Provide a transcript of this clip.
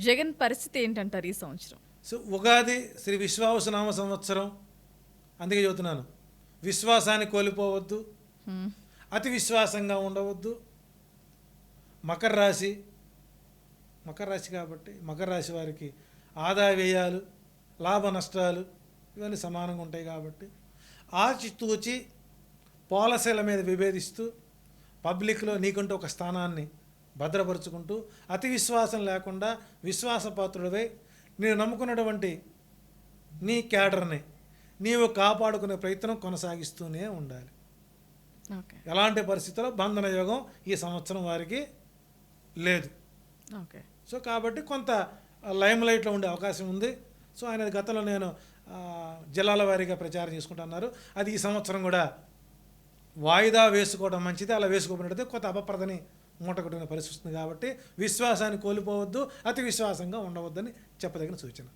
జగన్ పరిస్థితి ఏంటంటారు ఈ సంవత్సరం? సో ఉగాది శ్రీ విశ్వావసునామ సంవత్సరం, అందుకే చెబుతున్నాను, విశ్వాసాన్ని కోల్పోవద్దు, అతి విశ్వాసంగా ఉండవద్దు. మకర రాశి కాబట్టి మకర రాశి వారికి ఆదాయ వ్యయాలు, లాభ నష్టాలు ఇవన్నీ సమానంగా ఉంటాయి కాబట్టి ఆచితూచి పాలసీల మీద విభేదిస్తూ పబ్లిక్లో నీకంటూ ఒక స్థానాన్ని భద్రపరుచుకుంటూ అతి విశ్వాసం లేకుండా విశ్వాసపాత్రుడివై నేను నమ్ముకున్నటువంటి నీ క్యాడర్ని నీవు కాపాడుకునే ప్రయత్నం కొనసాగిస్తూనే ఉండాలి. ఎలాంటి పరిస్థితుల్లో బంధన యోగం ఈ సంవత్సరం వారికి లేదు. సో కాబట్టి కొంత లైమ్ లైట్లో ఉండే అవకాశం ఉంది. సో ఆయన గతంలో నేను జిల్లాల వారీగా ప్రచారం చేసుకుంటున్నారు. అది ఈ సంవత్సరం కూడా వాయిదా వేసుకోవడం మంచిది. అలా వేసుకోబడితే కొత్త అపప్రదని మూట కొట్టుకునే పరిస్థితి ఉంది. కాబట్టి విశ్వాసాన్ని కోల్పోవద్దు, అతి విశ్వాసంగా ఉండవద్దని చెప్పదగిన సూచన.